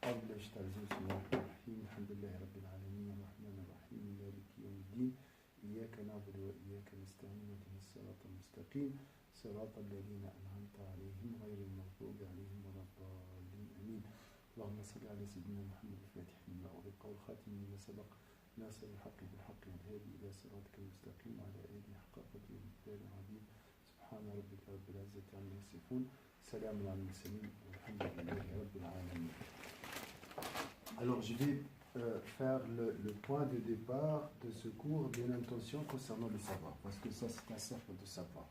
أعوذ بالله من الشيطان الرجيم الحمد لله رب العالمين الرحمن الرحيم مالك يوم الدين إياك نعبد وإياك نستعين اهدنا الصراط المستقيم صراط الذين أنعمت عليهم غير المغضوب عليهم ولا الضالين آمين اللهم صل على سيدنا محمد الفاتح لما أغلق والخاتم لما سبق ناصر الحق بالحق والهادي إلى صراطك المستقيم وعلى آله حق قدره ومقداره العظيم سبحان ربك رب العزة عما يصفون سلام على المرسلين والحمد لله رب العالمين. Alors je vais faire le point de départ de ce cours de l'intention concernant le savoir, parce que ça c'est un cercle de savoir,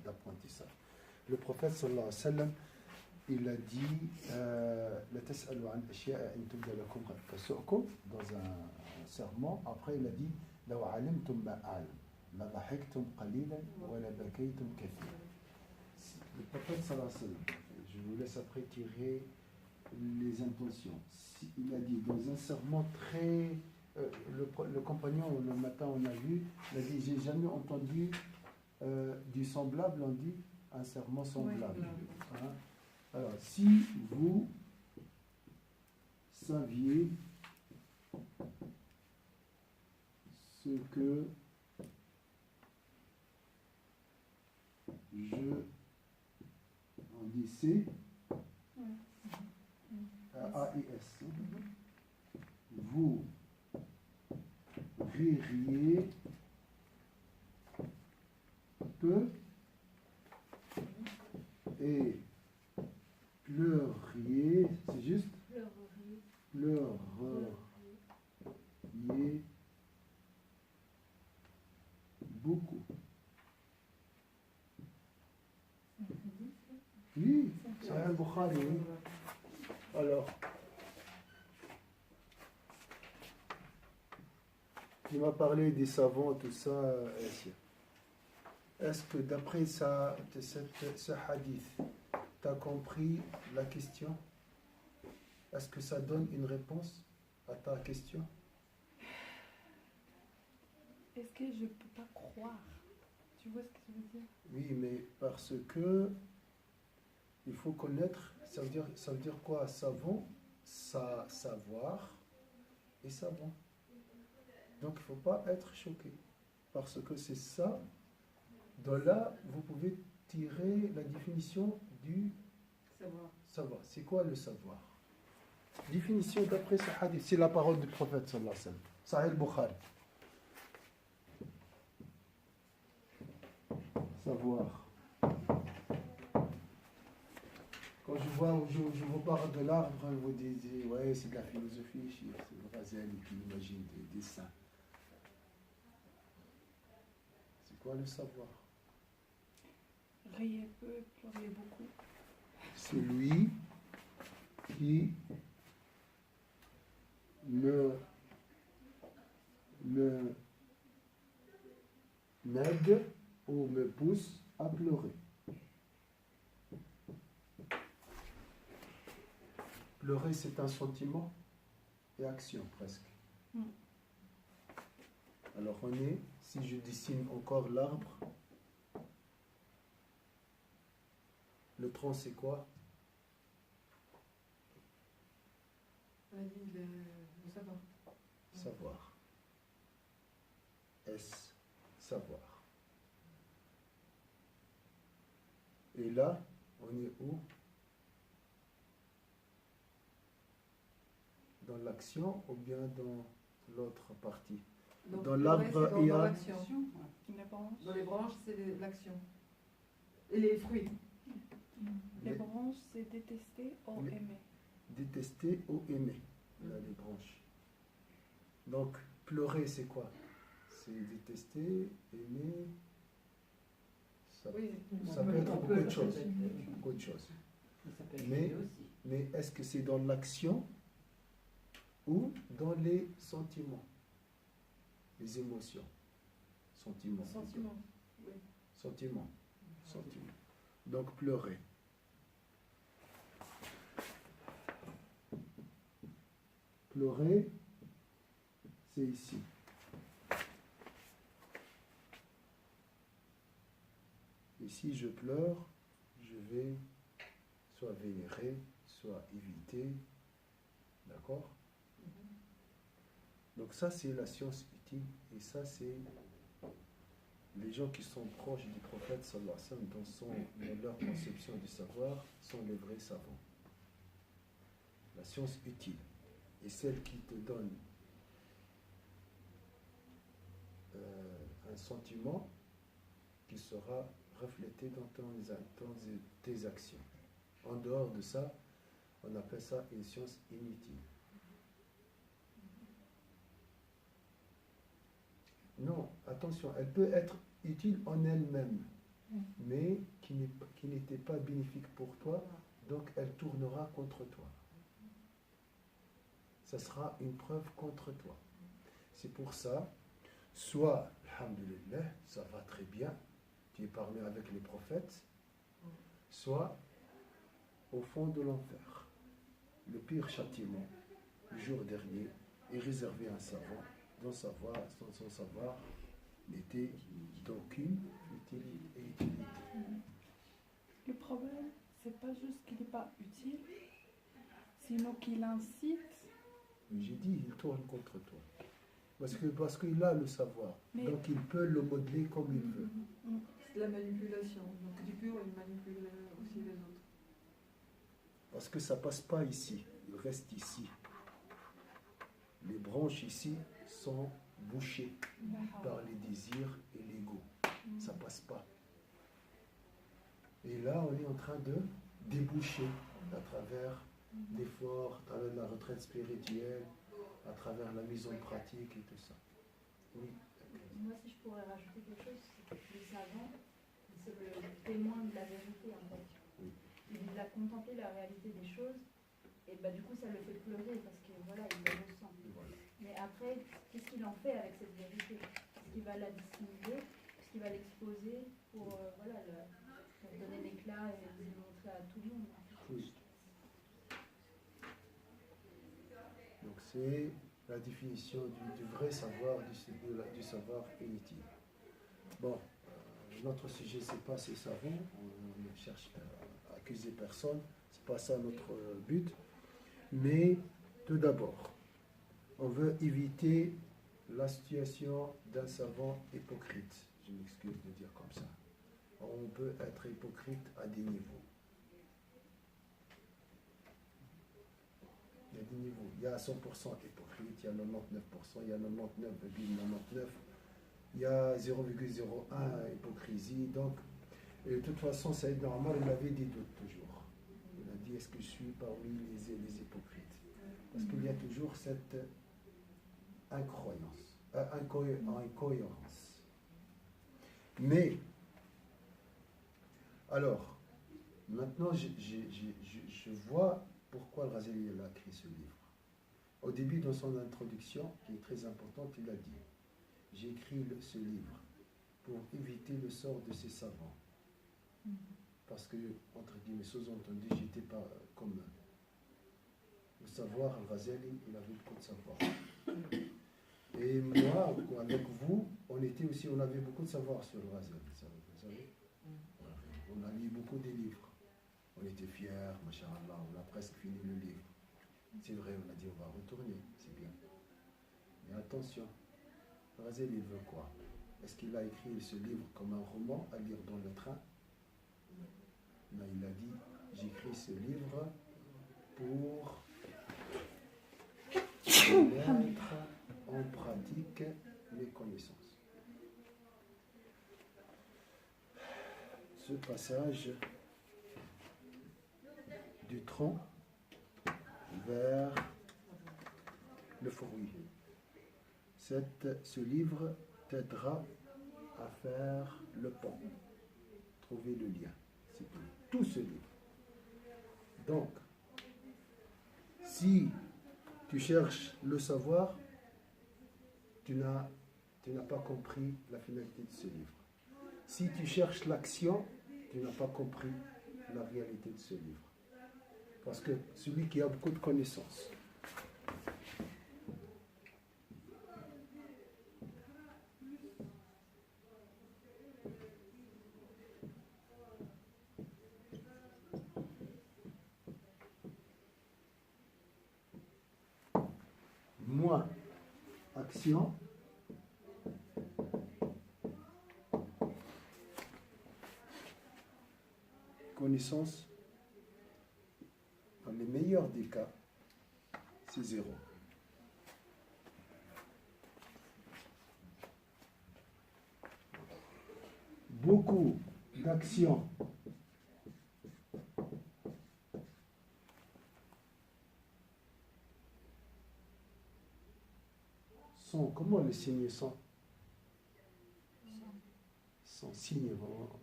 d'apprentissage. Le prophète sallallahu alayhi wa sallam, il a dit la tas'alu an ashya'a in tubda lakum qad tasu'kum dans un serment. Après il a dit law alimtum ma a'lam la dhahiktum qalilan wa la bakaytum kathiran. Le prophète sallallahu alayhi wa sallam, je vous laisse après tirer les intentions. Il a dit dans un serment très... le compagnon, le matin on a vu, il a dit, j'ai jamais entendu du semblable, on dit un serment semblable. Oui, hein? Alors, si vous saviez ce que on dit c'est AIS. Vous ririez peu et pleuriez, c'est juste? Pleuriez beaucoup. Oui, c'est un Bukhari. Oui. Alors, tu m'as parlé des savants, tout ça. Est-ce que d'après ce hadith, tu as compris la question? Est-ce que ça donne une réponse à ta question? Est-ce que je ne peux pas croire? Tu vois ce que je veux dire? Oui, mais parce que il faut connaître, ça veut dire quoi? Savant, savoir et savant. Donc il ne faut pas être choqué. Parce que c'est ça. De là, vous pouvez tirer la définition du savoir. C'est quoi le savoir? Définition d'après ce hadith. C'est la parole du prophète sallallahu alayhi wa sallam. Sahih al-Bukhari. Savoir. Quand je vous parle de l'arbre, vous dites, ouais, c'est de la philosophie, c'est le Ghazali qui imagine des dessins. C'est quoi le savoir? Riez peu, pleurez beaucoup. Celui qui m'aide ou me pousse à pleurer. Pleurer, c'est un sentiment et action presque. Alors si je dessine encore l'arbre, le tronc c'est quoi? Le savoir. Savoir. S, savoir. Et là, on est où? Dans l'action ou bien dans l'autre partie? Donc, dans l'arbre, il y a l'action. Dans les branches, c'est l'action. Et les fruits. Les branches, c'est détester ou aimer. Détester ou aimer. Là, les branches. Donc, pleurer, c'est quoi? C'est détester, aimer. Ça, oui, ça peut être beaucoup de choses. Beaucoup de choses. Mais est-ce que c'est dans l'action ou dans les sentiments? Les émotions. Sentiments. Oui. Sentiments. Donc, pleurer. Pleurer, c'est ici. Et si je pleure, je vais soit vénérer, soit éviter D'accord? Donc ça, c'est la science utile. Et ça, c'est les gens qui sont proches du prophète, sallallahu alayhi wa sallam, dans leur conception du savoir, sont les vrais savants. La science utile est celle qui te donne un sentiment qui sera reflété dans tes actions. En dehors de ça, on appelle ça une science inutile. Non, attention, elle peut être utile en elle-même, mais qui n'était pas bénéfique pour toi, donc elle tournera contre toi. Ça sera une preuve contre toi. C'est pour ça, soit, alhamdulillah, ça va très bien, tu es parmi avec les prophètes, soit au fond de l'enfer. Le pire châtiment, le jour dernier, est réservé à un savant dont son savoir n'était d'aucune utilité. Le problème, c'est pas juste qu'il n'est pas utile, sinon qu'il incite. J'ai dit, il tourne contre toi. Parce qu'il a le savoir. Mais... Donc il peut le modeler comme il veut. C'est de la manipulation. Donc du coup, il manipule aussi les autres. Parce que ça ne passe pas ici. Il reste ici. Les branches ici sont bouchées par les désirs et l'ego. Ça ne passe pas. Et là, on est en train de déboucher à travers l'effort, à travers la retraite spirituelle, à travers la mise en pratique et tout ça. Oui. Moi, si je pourrais rajouter quelque chose, c'est que le savant, c'est le témoin de la vérité, en fait. Oui. Il a contemplé la réalité des choses, et bah, du coup, ça le fait pleurer, parce que voilà, il le ressent. Voilà. Mais après, qu'est-ce qu'il en fait avec cette vérité? Est-ce qu'il va la dissimuler? Est-ce qu'il va l'exposer pour pour donner l'éclat et le montrer à tout le monde? Oui. Donc c'est la définition du vrai savoir, du savoir inutile. Bon, notre sujet, c'est pas ces savants, on ne cherche à accuser personne, c'est pas ça notre but, mais tout d'abord, on veut éviter la situation d'un savant hypocrite. Je m'excuse de dire comme ça. On peut être hypocrite à des niveaux. Il y a des niveaux. Il y a 100% hypocrite, il y a 99%, il y a 99,99%, il y a 0,01 hypocrisie. Donc, et de toute façon, c'est normal, il avait des doutes toujours. Il a dit, est-ce que je suis parmi les hypocrites? Parce qu'il y a toujours cette incohérence. Mais, alors, maintenant, je vois pourquoi le Ghazali a écrit ce livre. Au début, dans son introduction, qui est très importante, il a dit « J'ai écrit ce livre pour éviter le sort de ces savants. » Parce que, entre guillemets, sous-entendu, j'étais pas comme eux. Le savoir, le Ghazali, il avait beaucoup de savoir. Et moi, avec vous, on avait beaucoup de savoir sur le Ghazali, vous savez. On a lu beaucoup de livres. On était fiers, machallah, on a presque fini le livre. C'est vrai, on a dit on va retourner, c'est bien. Mais attention, Ghazali, il veut quoi? Est-ce qu'il a écrit ce livre comme un roman à lire dans le train? Non, il a dit, j'écris ce livre pour mettre en pratique mes connaissances. Ce passage du tronc vers le fruit. Ce livre t'aidera à faire le pont, trouver le lien. C'est tout ce livre. Donc, si tu cherches le savoir, tu n'as pas compris la finalité de ce livre. Si tu cherches l'action, tu n'as pas compris la réalité de ce livre. Parce que celui qui a beaucoup de connaissances, moins action connaissance, dans les meilleurs des cas, c'est 0. Beaucoup d'actions sont, comment les signer sont? Sans signe,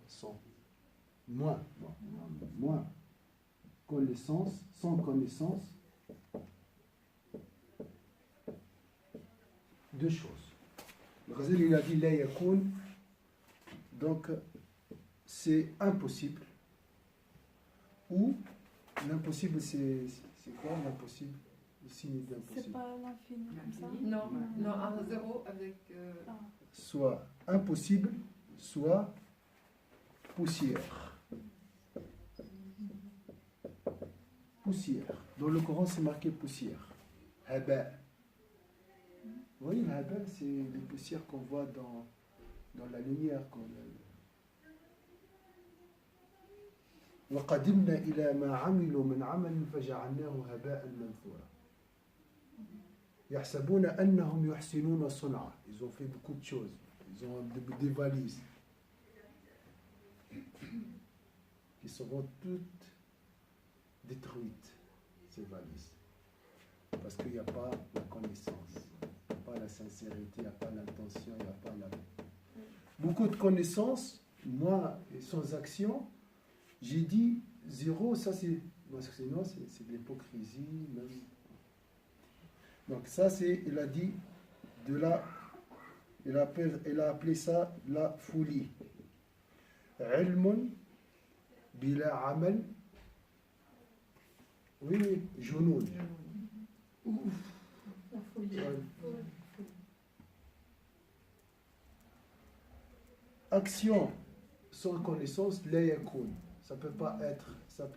sans. Moins connaissance, sans connaissance, deux choses. Le Ghazali il a dit la yakoun, donc c'est impossible. Ou l'impossible, c'est quoi l'impossible? Le signe d'impossible. C'est pas l'infini comme ça? Non, non, un zéro avec. Soit impossible, soit poussière. Poussière. Dans le Coran, c'est marqué poussière. Haba. Vous voyez, le haba, c'est les poussières qu'on voit dans la lumière. وقدمنا إلى ما عملوا من عمل فجعلناه هباء منثورا. يحسبون أنهم يحسنون صنعا. Ils ont fait beaucoup de choses. Ils ont des valises qui seront toutes détruites, ces valises. Parce qu'il n'y a pas la connaissance, il n'y a pas la sincérité, il n'y a pas l'intention, il n'y a pas la... Beaucoup de connaissances, moi, et sans action, j'ai dit 0, ça c'est... Sinon, c'est de l'hypocrisie. Même. Donc ça, c'est, il a dit, de la... Il a appelé ça la folie. Ilmun bila amal. Oui, jounoun. La folie. Action sans connaissance, la yakoun. Ça ne peut pas être, ça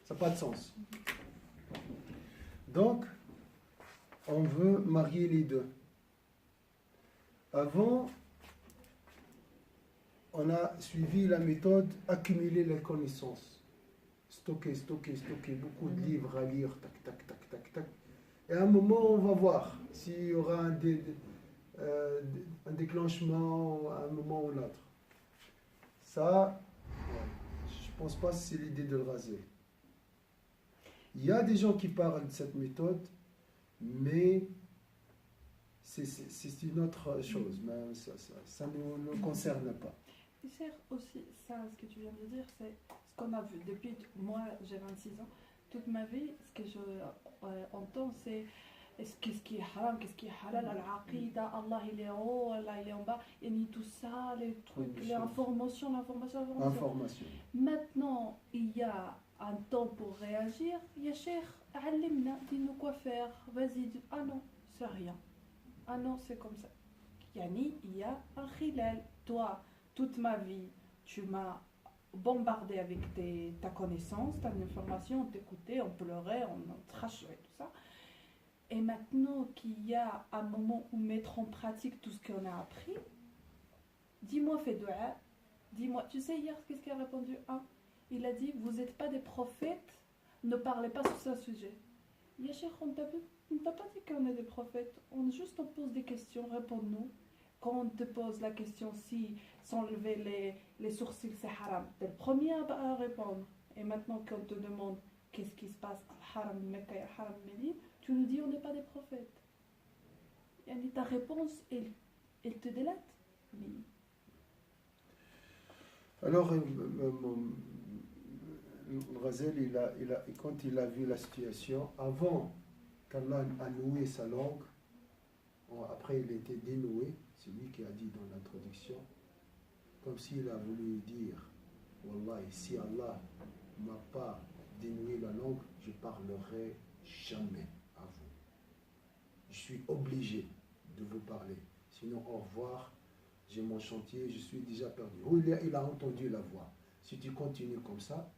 n'a pas de sens. Donc, on veut marier les deux. Avant, on a suivi la méthode accumuler les connaissances. Stocker, beaucoup de livres à lire, tac. Et à un moment, on va voir s'il y aura un déclenchement à un moment ou l'autre. Ça, je ne pense pas que c'est l'idée de le raser. Il y a des gens qui parlent de cette méthode, mais c'est une autre chose. Mais ça ne nous concerne pas. Et c'est aussi ça, ce que tu viens de dire, c'est ce qu'on a vu depuis, moi j'ai 26 ans, toute ma vie, ce que je entends c'est qu'est-ce qui est haram, qu'est-ce qui est halal, al-aqida, Allah il est en haut, Allah il est en bas, et tout ça, les trucs, les informations. Maintenant, il y a un temps pour réagir, ya cheikh, allimna, dis-nous quoi faire, vas-y, ah non, c'est rien, ah non, c'est comme ça. Yani, il y a un khilal, toi, toute ma vie, tu m'as bombardé avec ta connaissance, ta information, on t'écoutait, on pleurait, on trachait, tout ça. Et maintenant qu'il y a un moment où mettre en pratique tout ce qu'on a appris, dis-moi, fais dua, dis-moi, tu sais hier, qu'est-ce qu'il a répondu? Il a dit, vous n'êtes pas des prophètes, ne parlez pas sur ce sujet. Ya cheikh, on ne t'a pas dit qu'on est des prophètes, on pose des questions, réponds-nous. Quand on te pose la question si s'enlever les sourcils c'est haram, t'es le premier à répondre. Et maintenant qu'on te demande qu'est-ce qui se passe haram Mecca et haram Médine, tu nous dis on n'est pas des prophètes. Et ta réponse, elle te délate. Mais... Alors, Razel, quand il a vu la situation, avant qu'Allah a noué sa langue, après il était dénoué, c'est lui qui a dit dans l'introduction, comme s'il a voulu dire, Wallah, si Allah ne m'a pas dénoué la langue, je parlerai jamais à vous. Je suis obligé de vous parler. Sinon, au revoir, j'ai mon chantier, je suis déjà perdu. Il a entendu la voix. Si tu continues comme ça,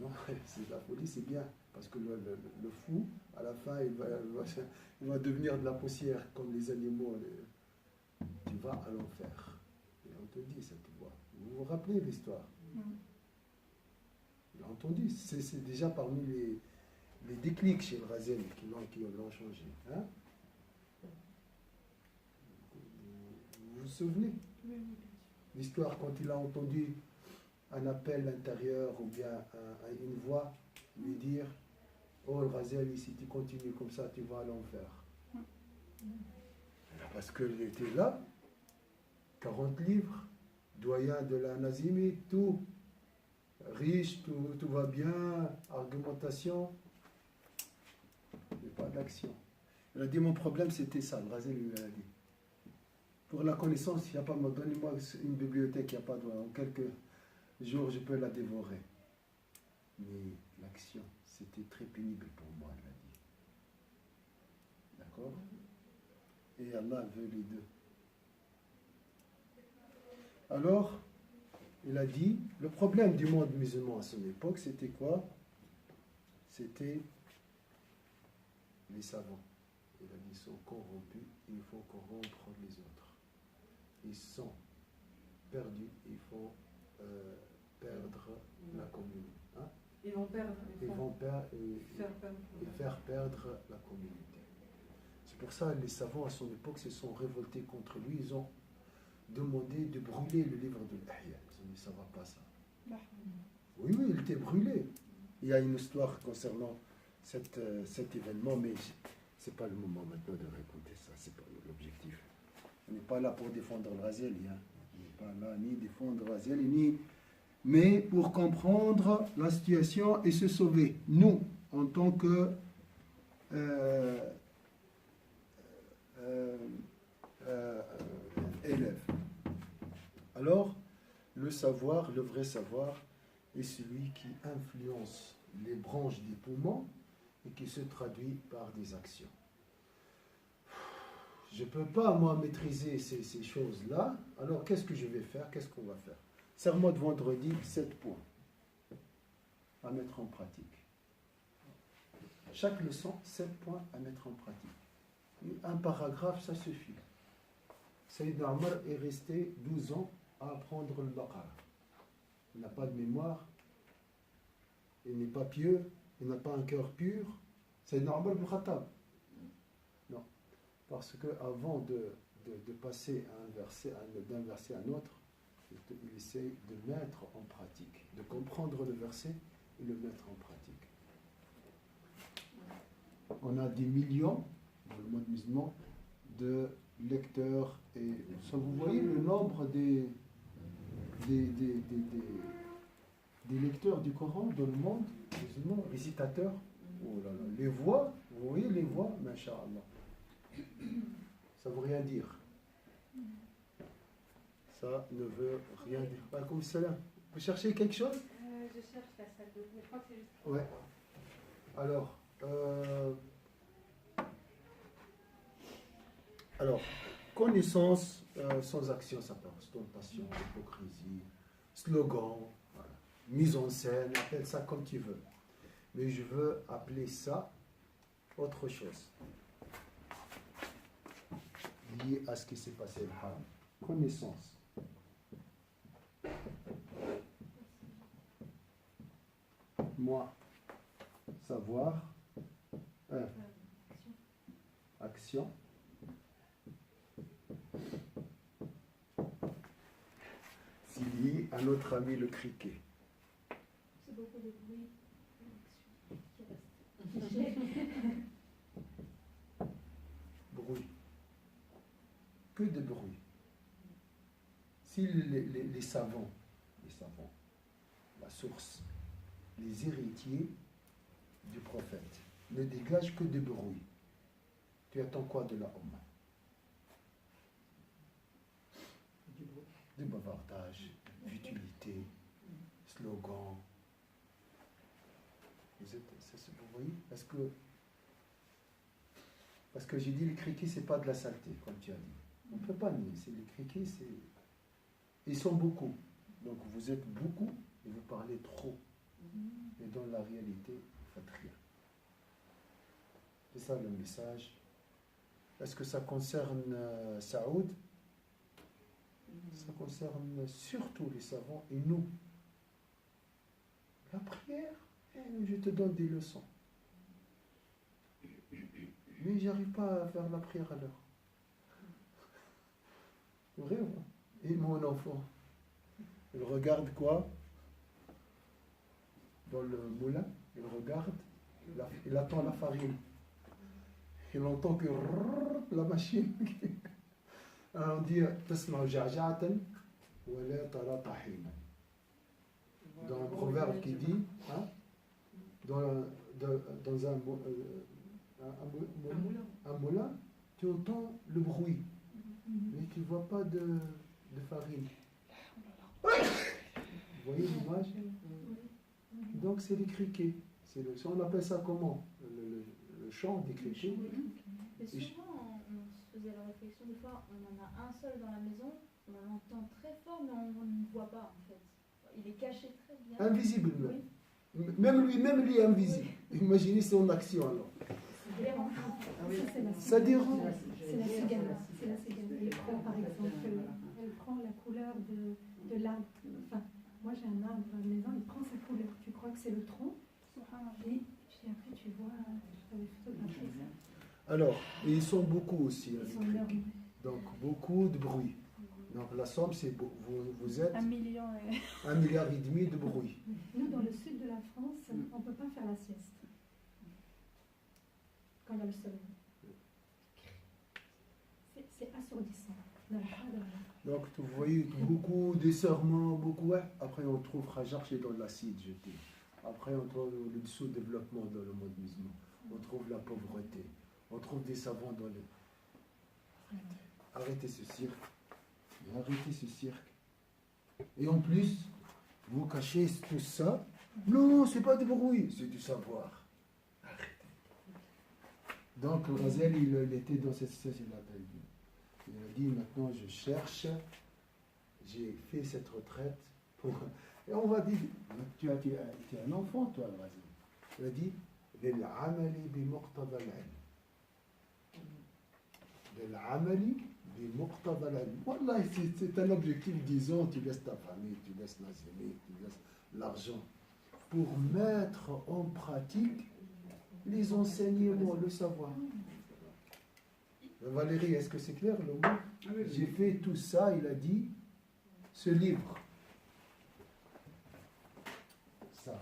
Non, c'est la folie, c'est bien. Parce que le fou, à la fin, il va devenir de la poussière, comme les animaux. Tu vas à l'enfer. Et on te dit cette voix. Vous vous rappelez l'histoire? Il a entendu. C'est déjà parmi les déclics chez le Razel qui l'ont changé. Hein? Vous vous souvenez? L'histoire quand il a entendu un appel intérieur ou bien une voix lui dire oh le Razel, si tu continues comme ça tu vas à l'enfer. Parce qu'il était là, 40 livres, doyen de la Nazimi, tout riche, tout va bien, argumentation, mais pas d'action. Il a dit mon problème c'était ça, le Razel lui a dit. Pour la connaissance, il n'y a pas, donnez-moi une bibliothèque, il n'y a pas de. En quelques jours, je peux la dévorer. Mais l'action, c'était très pénible pour moi, il a dit. D'accord? Et Allah veut les deux. Alors, il a dit, le problème du monde musulman à son époque, c'était quoi? C'était les savants. Il a dit, ils sont corrompus, il faut corrompre les autres. Ils sont perdus, il faut perdre la communauté. Hein? Ils vont perdre. Faire perdre la communauté. C'est pour ça que les savants à son époque se sont révoltés contre lui. Ils ont demandé de brûler le livre de l'Ihya. Ils ont dit ça ne va pas ça. Oui, il était brûlé. Il y a une histoire concernant cet événement, mais ce n'est pas le moment maintenant de raconter ça. Ce n'est pas l'objectif. On n'est pas là pour défendre le Razel, hein. On n'est pas là ni défendre le Razel, mais pour comprendre la situation et se sauver. Nous, en tant que élèves. Alors, le savoir, le vrai savoir, est celui qui influence les branches des poumons et qui se traduit par des actions. Je ne peux pas, moi, maîtriser ces choses-là. Alors, qu'est-ce que je vais faire? Qu'est-ce qu'on va faire? Sermon de vendredi, 7 points à mettre en pratique. Chaque leçon, 7 points à mettre en pratique. Un paragraphe, ça suffit. Sayyidina Omar est resté 12 ans à apprendre le Baqara. Il n'a pas de mémoire, il n'est pas pieux, il n'a pas un cœur pur. Sayyidina Omar ibn Khattab. Non. Parce qu'avant de passer d'un verset à un autre, il essaie de mettre en pratique, de comprendre le verset et le mettre en pratique. On a des millions, dans le monde musulman, de lecteurs et vous voyez le nombre des lecteurs du Coran dans le monde musulman, récitateurs. Oh là là, les voix, vous voyez les voix, masha'Allah. Ça ne veut rien dire. Ça ne veut rien dire. Alaykoum salam. Vous cherchez quelque chose? Je cherche la salle de je crois que c'est juste. Ouais. Alors, connaissance sans action, ça peut être ostentation, hypocrisie, slogan, voilà. Mise en scène, appelle ça comme tu veux. Mais je veux appeler ça autre chose. Lié à ce qui s'est passé là. Connaissance. Moi, savoir, action. C'est lié à notre ami le criquet. C'est beaucoup de bruit. Qui reste. Bruit. Que de bruit. Si les savants, la source, les héritiers du prophète ne dégagent que de bruit, tu attends quoi de la Oumma? Du bavardage, futilité, slogan. Vous voyez? Parce que j'ai dit les criquets, c'est pas de la saleté, comme tu as dit. On ne peut pas nier. Les criquets, ils sont beaucoup. Donc vous êtes beaucoup et vous parlez trop. Et donc la réalité, faites rien. C'est ça le message. Est-ce que ça concerne Saoud? Ça concerne surtout les savants et nous. La prière, je te donne des leçons. Mais j'arrive pas à faire la prière à l'heure. Vrai ou pas? Et mon enfant, il regarde quoi? Dans le moulin, il regarde, il attend la farine. Il entend que la machine. Alors on dit تسمع جعجعة ولا ترى طحينا. Dans un proverbe qui dit, hein, dans un moulin, tu entends le bruit, mais tu ne vois pas de farine. Vous voyez l'image? Donc c'est les criquets. On appelle ça comment? Le chant des criquets. Mais souvent, on se faisait la réflexion, des fois, on en a un seul dans la maison, on l'entend très fort, mais on ne voit pas, en fait. Il est caché très bien. Invisible, même. Oui. Même lui est invisible. Imaginez son action alors. Ça dérange. C'est la cigale. C'est la cigale. Elle prend, par exemple, elle prend la couleur de l'arbre. Enfin, moi j'ai un arbre à la maison, il prend sa couleur. Tu crois que c'est le tronc? Et après tu vois, je t'avais photographié ça. Alors, et ils sont beaucoup aussi. Ils sont énormes. Donc, beaucoup de bruit. Donc, la somme, c'est vous êtes 1 million. 1,5 milliard de bruit. Nous, dans le sud de la France, on ne peut pas faire la sieste. Quand il y a le soleil. C'est assourdissant. Donc, vous voyez, beaucoup de serments, beaucoup. Ouais. Après, on trouve Rajar chez dans l'acide jeté. Après, on trouve le sous-développement dans le monde musulman. On trouve la pauvreté. On trouve des savants dans les. Arrêtez ce cirque. Arrêtez ce cirque. Et en plus, vous cachez tout ça. Non, c'est pas du bruit, c'est du savoir. Arrêtez. Donc, Ghazali, il était dans cette situation-là. Il a dit, maintenant, je cherche. J'ai fait cette retraite pour. Et on va dire, tu es un enfant, toi, Ghazali. Il a dit, للعمل بمقتضى العلم. للعمل بمقتضى العلم. Wallah, c'est un objectif, disons, tu laisses ta famille, tu laisses la zémie, tu laisses l'argent, pour mettre en pratique les enseignements, le savoir. Valérie, est-ce que c'est clair le mot? J'ai fait tout ça, il a dit, ce livre. Ça.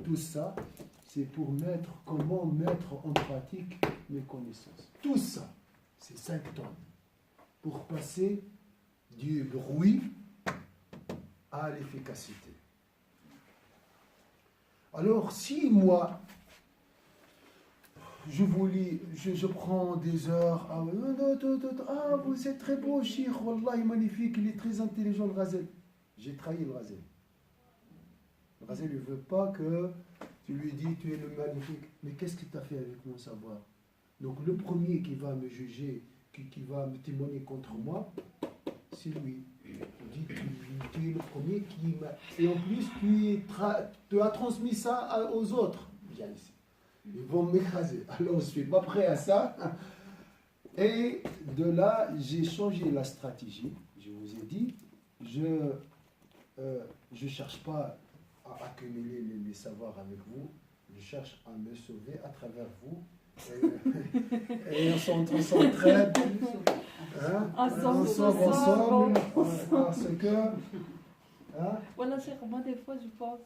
Tout ça, c'est pour comment mettre en pratique mes connaissances. Tout ça, c'est 5 tonnes. Pour passer du bruit à l'efficacité. Alors, si moi, je vous lis, je prends des heures, vous êtes très beau, Cheikh, Wallah, magnifique, il est très intelligent, le Ghazali. J'ai trahi le Ghazali. Le Ghazali ne veut pas que tu lui dis, tu es le magnifique. Mais qu'est-ce que tu as fait avec mon savoir? Donc le premier qui va me juger, qui va me témoigner contre moi, c'est lui. Il dit, tu es le premier qui m'a... Et en plus, tu as transmis ça aux autres. Viens ici. Ils vont m'écraser. Alors je ne suis pas prêt à ça. Et de là, j'ai changé la stratégie. Je vous ai dit, je ne cherche pas à accumuler les savoirs avec vous. Je cherche à me sauver à travers vous. Et on s'entraide. Hein? Ensemble. Parce que... Hein? Voilà, Cheikh, moi des fois je pense,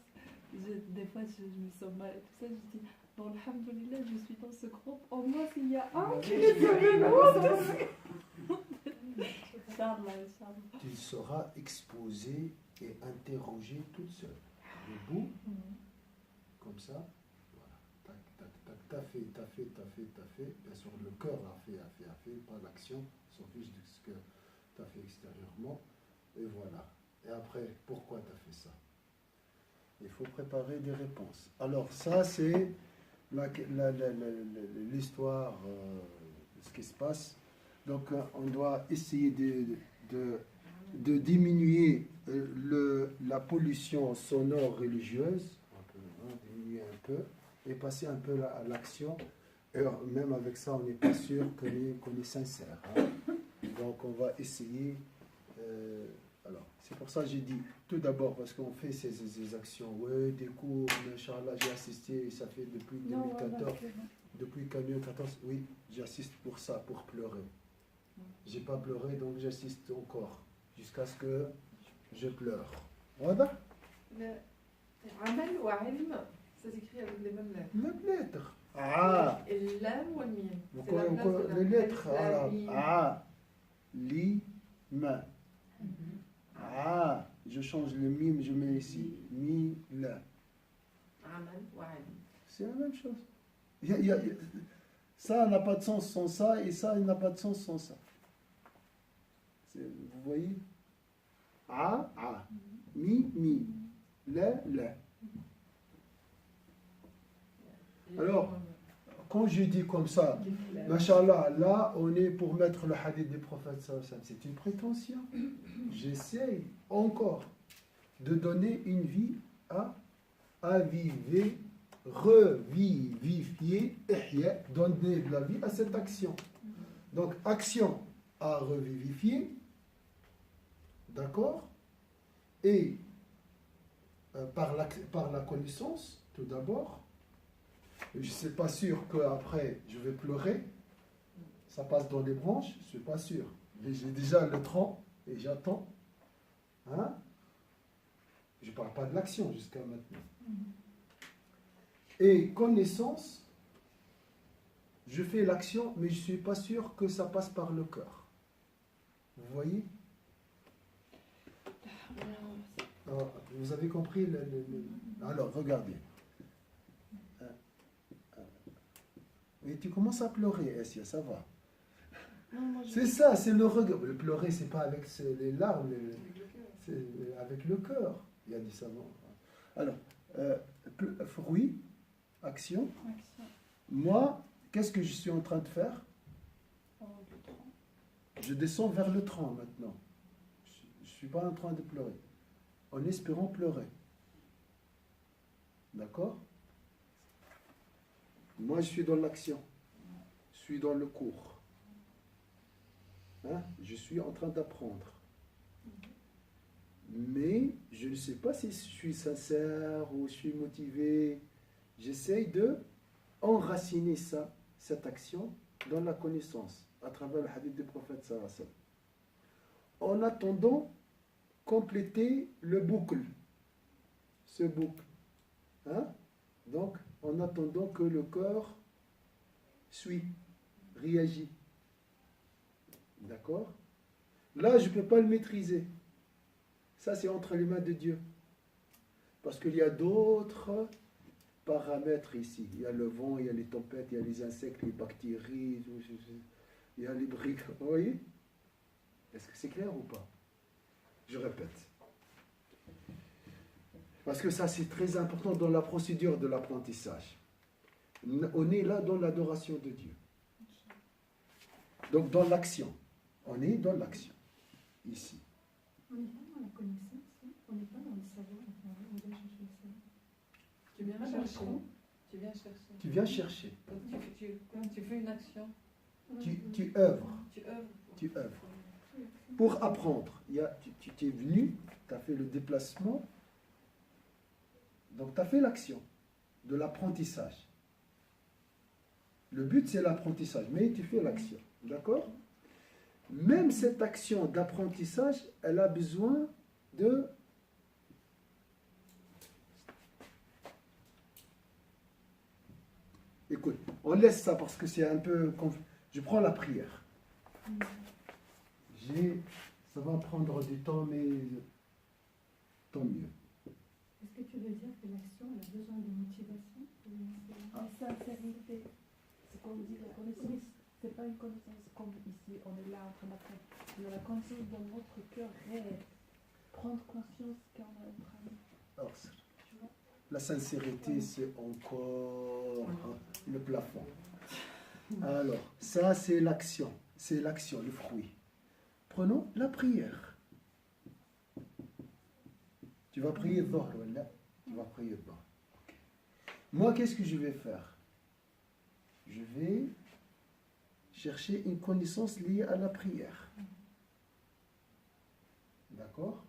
des fois je me sens mal et tout ça, je dis, bon, alhamdoulilah, je suis dans ce groupe, au moins s'il y a un qui est sauvé, tu seras exposé et interrogé toute seule. Debout, comme ça, voilà. Tac, tac, tac, t'as fait. Bien sûr, le cœur a fait, pas l'action, s'en fiche de ce que t'as fait extérieurement. Et voilà. Et après, pourquoi t'as fait ça? Il faut préparer des réponses. Alors, ça, c'est l'histoire de ce qui se passe. Donc, on doit essayer de diminuer la pollution sonore religieuse, diminuer un peu, et passer un peu à l'action. Et même avec ça, on n'est pas sûr qu'on est sincère. Hein. Donc on va essayer. Alors, c'est pour ça que j'ai dit, tout d'abord, parce qu'on fait ces actions, ouais, des cours, Inch'Allah, j'ai assisté, ça fait depuis 2014, depuis 2014, oui, j'assiste pour ça, pour pleurer. J'ai pas pleuré, donc j'assiste encore, jusqu'à ce que je pleure. Voilà. Amal ou ilm, ça s'écrit avec les mêmes lettres. Même lettre. Ah. Et l'am ou le mim. Encore les lettres arabes. Ah. Li, ma. Ah. Je change le mime, je mets ici. Mi, la. Amal ou ilm. C'est la même chose. Ça n'a pas de sens sans ça, et ça n'a pas de sens sans ça. Vous voyez? A, a. Mi, mi. La, la. Alors, quand je dis comme ça, Masha'Allah, là, on est pour mettre le hadith des prophètes, c'est une prétention. J'essaye encore de donner une vie à aviver, revivifier, ihya, donner de la vie à cette action. Donc, action à revivifier, d'accord? Et par la connaissance, tout d'abord. Je ne suis pas sûr qu'après je vais pleurer. Ça passe dans les branches, je ne suis pas sûr. Mais j'ai déjà le tronc et j'attends. Hein? Je ne parle pas de l'action jusqu'à maintenant. Et connaissance, je fais l'action, mais je ne suis pas sûr que ça passe par le cœur. Vous voyez? Alors, vous avez compris Alors, regardez. Et tu commences à pleurer, Essia, ça va. C'est ça, c'est le regard. Le pleurer, c'est pas avec les larmes, c'est avec le cœur. Il y a du savant. Alors, fruit, action. Moi, qu'est-ce que je suis en train de faire? Je descends vers le tronc maintenant. Je ne suis pas en train de pleurer. En espérant pleurer. D'accord? Moi, je suis dans l'action. Je suis dans le cours. Hein? Je suis en train d'apprendre. Mais je ne sais pas si je suis sincère ou je suis motivé. J'essaye de enraciner cette action dans la connaissance, à travers le hadith du prophète sallallahu alayhi wa sallam. En attendant, compléter le boucle. Ce boucle. Hein? Donc, en attendant que le corps suit, réagit. D'accord? Là, je ne peux pas le maîtriser. Ça, c'est entre les mains de Dieu. Parce qu'il y a d'autres paramètres ici. Il y a le vent, il y a les tempêtes, il y a les insectes, les bactéries, il y a les briques. Vous voyez? Est-ce que c'est clair ou pas? Je répète. Parce que ça, c'est très important dans la procédure de l'apprentissage. On est là dans l'adoration de Dieu. Donc, dans l'action. On est dans l'action. Ici. On est vraiment dans la connaissance. On n'est pas dans le savoir. On doit chercher le savoir. Tu viens chercher. Tu viens chercher. Tu viens chercher. Quand tu fais une action. Tu œuvres. Tu œuvres. Tu œuvres. Pour apprendre. Tu es venu, tu as fait le déplacement. Donc, tu as fait l'action de l'apprentissage. Le but, c'est l'apprentissage, mais tu fais l'action. D'accord? Même cette action d'apprentissage, elle a besoin de... Écoute, on laisse ça parce que c'est un peu... Je prends la prière. Ça va prendre du temps, mais tant mieux. Est-ce que tu veux dire que l'action a besoin de motivation? La sincérité, c'est comme dit la connaissance, c'est pas une connaissance comme ici, on est là en train d'apprendre. Mais la connaissance dans notre cœur réel, prendre conscience qu'on est en train de... Alors, la sincérité, c'est encore le plafond. Alors, ça, c'est l'action, le fruit. Prenons la prière. vas prier Dhuhr, voilà. Tu vas prier Dhuhr. Ok. Moi, qu'est-ce que je vais faire? Je vais chercher une connaissance liée à la prière. D'accord?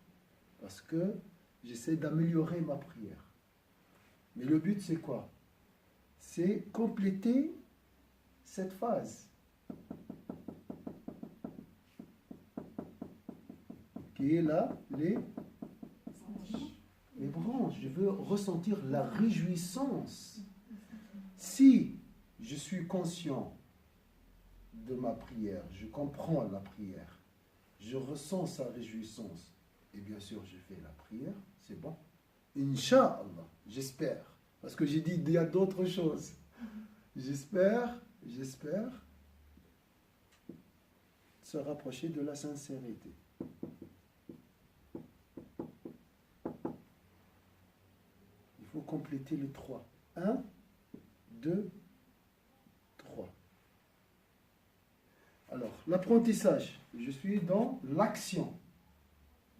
Parce que j'essaie d'améliorer ma prière. Mais le but, c'est quoi? C'est compléter cette phase qui est là, les branches. Je veux ressentir la réjouissance. Si je suis conscient de ma prière, je comprends la prière, je ressens sa réjouissance, et bien sûr je fais la prière, c'est bon. Inch'Allah, j'espère. Parce que j'ai dit, il y a d'autres choses. J'espère se rapprocher de la sincérité. Il faut compléter les 3. 1, 2, 3. Alors, l'apprentissage, je suis dans l'action.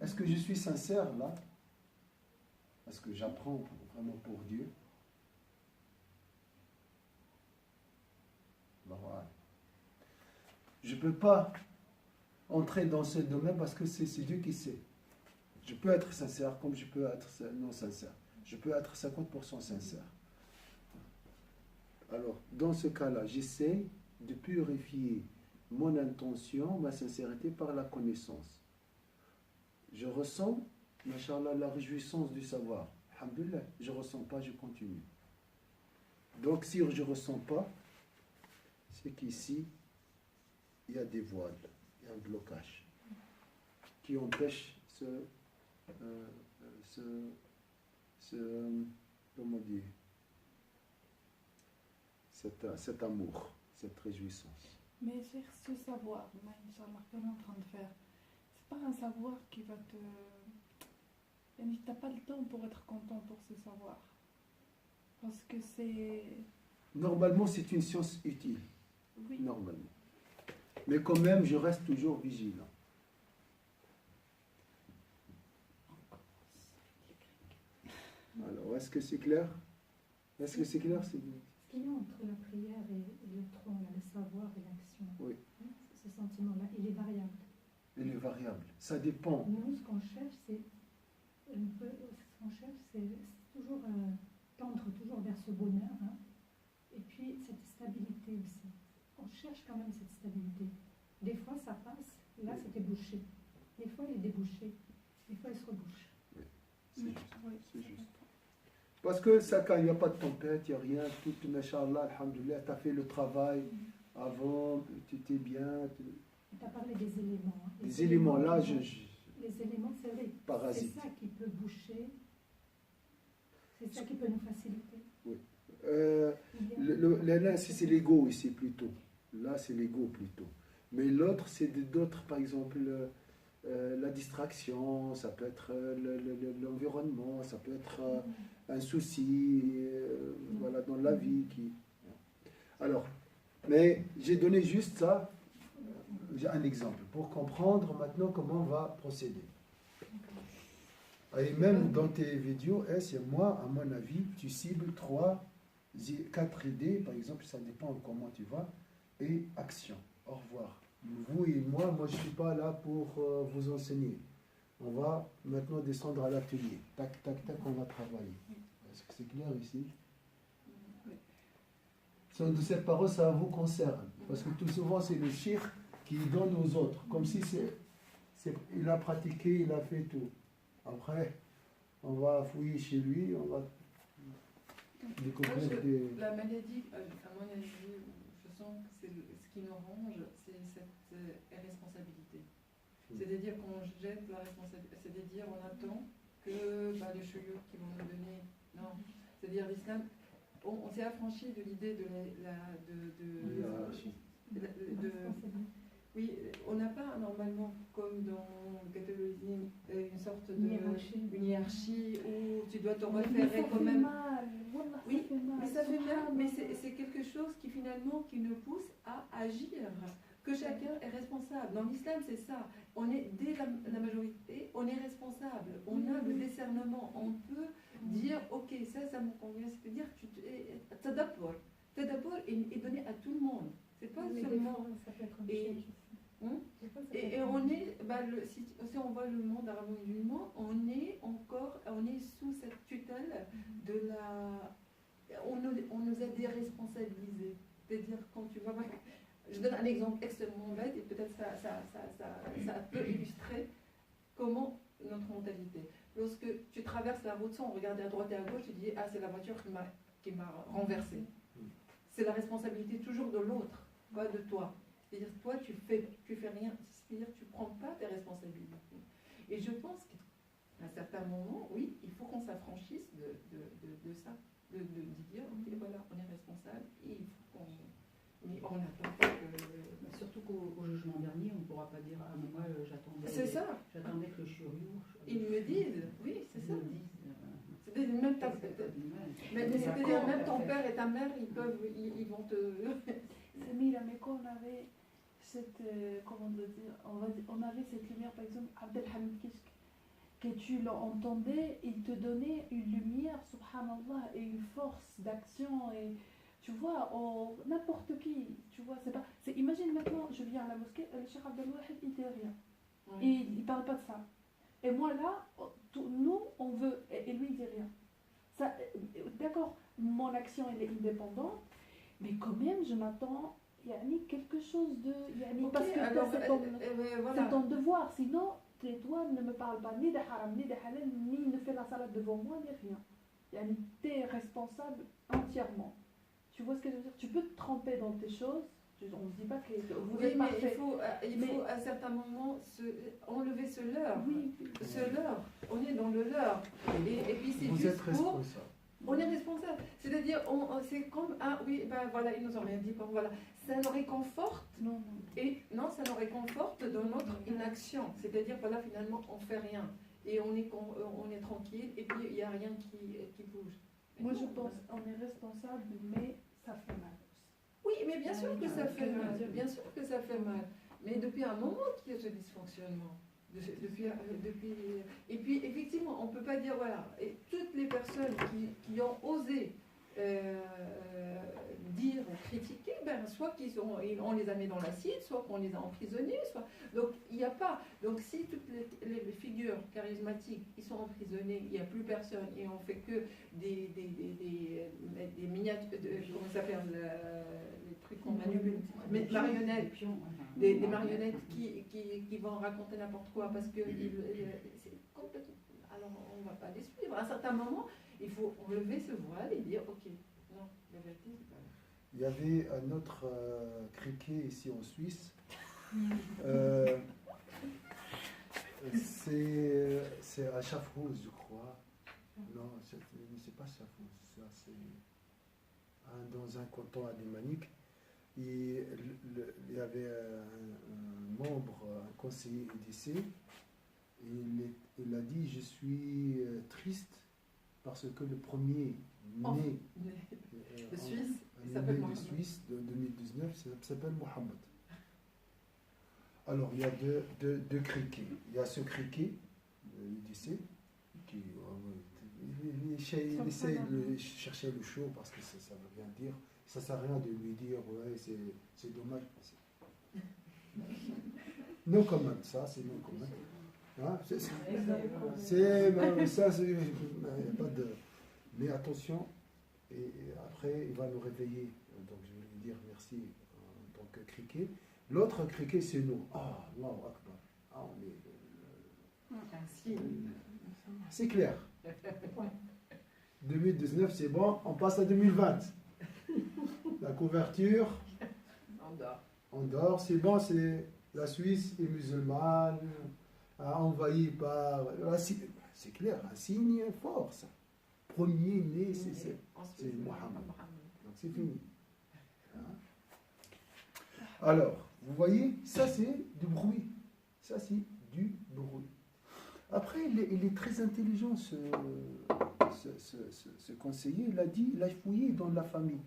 Est-ce que je suis sincère là? Est-ce que j'apprends vraiment pour Dieu? Je ne peux pas entrer dans ce domaine parce que c'est Dieu qui sait. Je peux être sincère comme je peux être non sincère. Je peux être 50% sincère. Alors, dans ce cas-là, j'essaie de purifier mon intention, ma sincérité par la connaissance. Je ressens, machallah, la réjouissance du savoir. Alhamdulillah, je ne ressens pas, je continue. Donc, si je ne ressens pas, c'est qu'ici, il y a des voiles, il y a un blocage qui empêche comment dire, cet amour, cette réjouissance. Mais c'est ce savoir, Inch'Allah, qu'on est en train de faire. C'est pas un savoir qui va te... Tu n'as pas le temps pour être content pour ce savoir. Parce que c'est... Normalement, c'est une science utile. Oui. Normalement. Mais quand même, je reste toujours vigilant. Alors, est-ce que c'est clair? Est-ce que c'est clair? Ce qu'il y a entre la prière et le tronc, le savoir et l'action, oui. Ce sentiment-là, il est variable. Il est variable. Ça dépend. Nous, ce qu'on cherche, c'est toujours tendre toujours vers ce bonheur. Hein. Et puis, cette stabilité aussi. On cherche quand même cette stabilité. Des fois, ça passe. Là, c'était bouché. Des fois, il est débouché. Des fois, il se rebouche. Oui. C'est juste. Oui, c'est juste. Parce que ça, quand il n'y a pas de tempête, il n'y a rien, tout, machallah, alhamdoulilah, tu as fait le travail avant, tu étais bien. Tu as parlé des éléments. Hein. Les éléments, là, les éléments, c'est vrai. Parasite. C'est ça qui peut boucher. C'est ça qui peut nous faciliter. Oui. Là, c'est l'ego ici plutôt. Là, c'est l'ego plutôt. Mais l'autre, c'est d'autres, par exemple, la distraction, ça peut être l'environnement, ça peut être un souci voilà, dans la vie. Alors, mais j'ai donné juste ça, un exemple, pour comprendre maintenant comment on va procéder. Et même dans tes vidéos, moi, à mon avis, tu cibles 4 idées, par exemple, ça dépend de comment tu vas, et action. Au revoir. Vous et moi je ne suis pas là pour vous enseigner. On va maintenant descendre à l'atelier. Tac, tac, tac, on va travailler. Est-ce que c'est clair ici? De cette parole, ça vous concerne. Parce que tout souvent, c'est le cheikh qui donne aux autres. Comme si il a pratiqué, il a fait tout. Après, on va fouiller chez lui, on va découvrir des... La maladie, à mon avis, je sens que ce qui nous ronge, c'est cette irresponsabilité. C'est-à-dire qu'on jette la responsabilité, c'est-à-dire on attend que les chouyours qui vont nous donner... Non, c'est-à-dire l'islam, on s'est affranchi de l'idée oui, on n'a pas normalement, comme dans le catholicisme, une sorte de hiérarchie où tu dois te référer quand même. Oui, mais ça fait mal, mais c'est quelque chose qui finalement qui nous pousse à agir que chacun est responsable. Dans l'islam, c'est ça. On est, dès la majorité, on est responsable. On a le discernement. On peut dire, ok, ça me convient. C'est-à-dire, tadabbur est donné à tout le monde. C'est pas seulement. Et on est, si on voit le monde arabo-musulman, on est sous cette tutelle de la. On nous a déresponsabilisés. C'est-à-dire, quand tu vois. Je donne un exemple extrêmement bête et peut-être ça peut illustrer comment notre mentalité. Lorsque tu traverses la route sans regarder à droite et à gauche, tu dis ah, c'est la voiture qui m'a renversé. C'est la responsabilité toujours de l'autre, pas de toi. C'est-à-dire toi tu fais rien, c'est-à-dire tu prends pas tes responsabilités. Et je pense qu'à un certain moment, oui, il faut qu'on s'affranchisse de ça, de dire ok voilà, on est responsable et il faut qu'on. Mais on n'attend pas que. Surtout qu'au jugement dernier, on ne pourra pas dire ah mais moi j'attendais. C'est ça. J'attendais que le churiou. Ils me disent, oui, c'est ça. Ils me disent. C'est-à-dire même ton père et ta mère, ils vont te. Samira, mais quand on avait cette, comment dire, on avait cette lumière, par exemple, Abdelhamid Kishk, que tu l'entendais, il te donnait une lumière, subhanallah, et une force d'action et. Tu vois, n'importe qui, tu vois, c'est pas. Imagine maintenant, je viens à la mosquée, le Cheikh Abdelwahid, il dit rien. Ouais. Et il parle pas de ça. Et moi là, nous, on veut, et lui, il dit rien. Ça, d'accord, mon action, elle est indépendante, mais quand même, je m'attends, quelque chose de. Okay, parce que alors, c'est ton devoir, sinon, toi, ne me parle pas ni de haram, ni de halal, ni ne fais la salade devant moi, ni rien. Tu es responsable entièrement. Tu vois ce que je veux dire? Tu peux te tromper dans tes choses. On ne dit pas que vous êtes parfait. Il faut à certains moments enlever ce leurre. Oui. Ce leurre. On est dans le leurre. Et puis c'est vous juste êtes responsable. On est responsable. C'est-à-dire, c'est comme oui, voilà, ils nous ont rien dit. Voilà, ça nous réconforte. Non. Et non, ça nous réconforte dans notre inaction. C'est-à-dire, voilà, finalement, on fait rien et on est tranquille. Et puis il n'y a rien qui bouge. Moi, je pense on est responsable, mais ça fait mal. Oui, mais bien sûr que ça fait mal. Bien sûr que ça fait mal. Mais depuis un moment qu'il y a ce dysfonctionnement. Et puis, effectivement, on ne peut pas dire, voilà, et toutes les personnes qui ont osé dire, critiquer, soit on les a mis dans l'acide, soit qu'on les a emprisonnés, donc il n'y a pas. Donc si toutes les figures charismatiques, ils sont emprisonnés, il n'y a plus personne, et on fait que des miniatures, comment ça s'appelle, les trucs qu'on manipule, marionnettes, des marionnettes qui vont raconter n'importe quoi, parce que c'est complètement. Alors on ne va pas les suivre. À un certain moment, il faut enlever ce voile et dire ok, non, la vérité c'est pas. Il y avait un autre criquet ici en Suisse. C'est à Schaffhouse, je crois. Non, c'est pas Schaffhouse, ça c'est dans un canton alémanique. Il y avait un membre, un conseiller EDC, et il a dit je suis triste parce que le premier né de Suisse, de Suisse de 2019 s'appelle Mohamed. Alors il y a deux criquets. Il y a ce criquet, l'EDC, qui il essaie de chercher le show parce que ça ne veut rien dire. Ça ne sert à rien de lui dire ouais c'est dommage. Non comment, ça c'est non comment. Hein, pas de. Mais attention, et après il va nous réveiller. Donc je vais lui dire merci en tant que criquet. L'autre criquet c'est nous. Ah, Allahu Akbar. Ah, on est. C'est clair. 2019 c'est bon, on passe à 2020. La couverture. On dort, c'est bon, c'est la Suisse est musulmane, envahie par. C'est clair, un signe fort, ça. Premier né, c'est Mohamed. Donc c'est fini. Alors, vous voyez, ça c'est du bruit. Ça c'est du bruit. Après, il est très intelligent, ce conseiller. Il a fouillé dans la famille.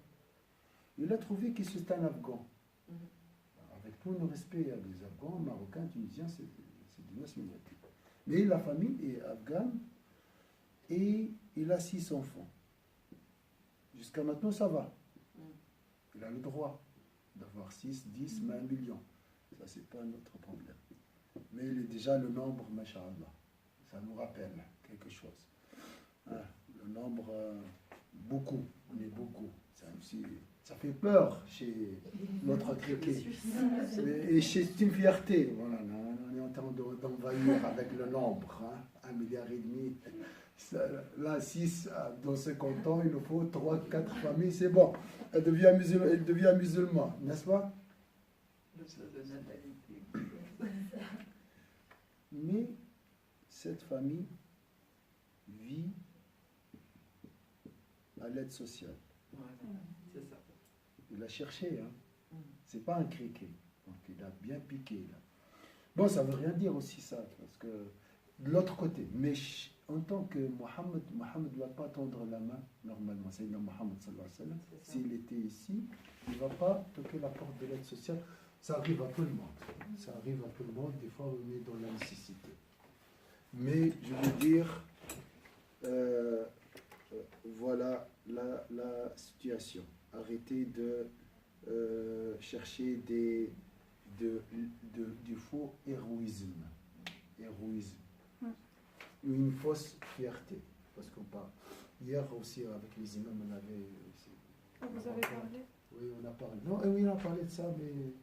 Il a trouvé que c'est un Afghan. Avec tout le respect des Afghans, Marocains, Tunisiens, c'est des nationalités. Mais la famille est afghane et il a 6 enfants. Jusqu'à maintenant, ça va. Il a le droit d'avoir 6, 10, même 1 million. Ça, c'est pas notre problème. Mais il est déjà le nombre, masha'Allah. Ça nous rappelle quelque chose. Hein, le nombre, beaucoup, on est beaucoup. Ça fait peur chez notre criquet. Et c'est une fierté. Voilà, on est en train d'envahir avec le nombre. Hein, 1,5 milliard. Là, 6, dans 50 ans, il nous faut 3, 4 familles, c'est bon. Elle devient musulmane, n'est-ce pas? Mais cette famille vit à l'aide sociale. C'est ça. Il a cherché, hein. C'est pas un criquet. Donc il a bien piqué là. Bon, ça veut rien dire aussi ça, parce que de l'autre côté, mais en tant que Mohammed ne va pas tendre la main normalement. C'est Mohammed sallallahu alayhi wa sallam. S'il était ici, il ne va pas toquer la porte de l'aide sociale. Ça arrive à tout le monde. Ça arrive à tout le monde. Des fois, on est dans la nécessité. Mais je veux dire, voilà la situation. Arrêtez de chercher du faux héroïsme. Une fausse fierté. Parce qu'on parle. Hier aussi, avec les imams, on avait. Vous avez parlé? Oui, on a parlé. Non, oui, on a parlé de ça, mais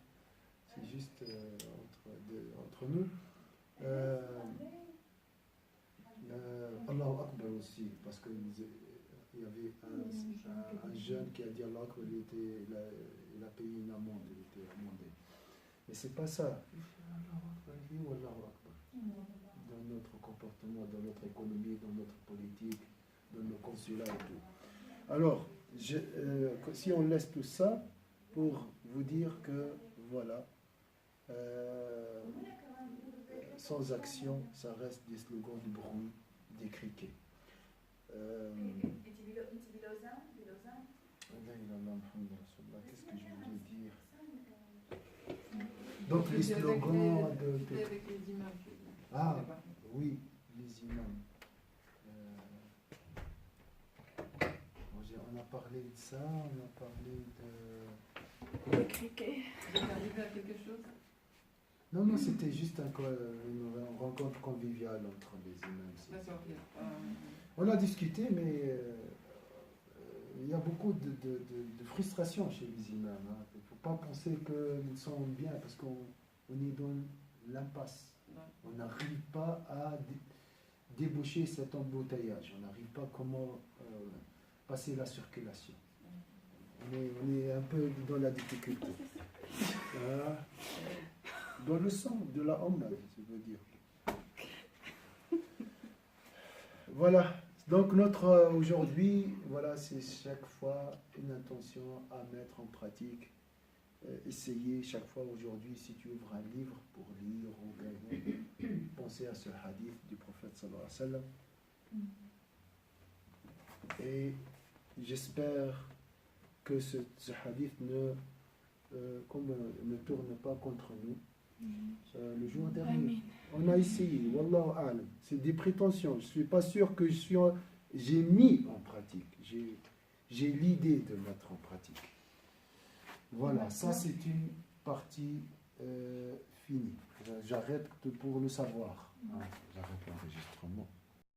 c'est juste entre nous. Allahu Akbar aussi, parce qu'il y avait un jeune qui a dit Allahu Akbar, il a payé une amende, il était amendé. Mais c'est pas ça. Allahu Akbar. Dans notre comportement, dans notre économie, dans notre politique, dans nos consulats et tout. Alors, si on laisse tout ça pour vous dire que, voilà, sans action, ça reste des slogans du bruit, des criquets. Qu'est-ce que je voulais dire? Donc les slogans avec les imams. Ah, oui, les imams. On a parlé de ça, on a parlé de... Le criquet. Vous êtes arrivé à quelque chose? Non, c'était juste une rencontre conviviale entre les imams. D'accord. On a discuté, mais il y a beaucoup de frustration chez les imams. Hein. Il ne faut pas penser qu'ils sont bien, parce qu'on est dans l'impasse. On n'arrive pas à déboucher cet embouteillage. On n'arrive pas comment passer la circulation. On est un peu dans la difficulté. Dans le sang de la Ummah, je veux dire. Voilà. Donc notre aujourd'hui, voilà, c'est chaque fois une intention à mettre en pratique. Essayez chaque fois aujourd'hui, si tu ouvres un livre pour lire ou penser à ce hadith du prophète sallallahu alayhi wa sallam. Et j'espère que ce hadith ne tourne pas contre nous. Le jour dernier, on a essayé, wallahu a'lam. C'est des prétentions. Je ne suis pas sûr que j'ai mis en pratique. J'ai l'idée de mettre en pratique. Voilà, ça c'est une partie finie. J'arrête pour le savoir. J'arrête l'enregistrement.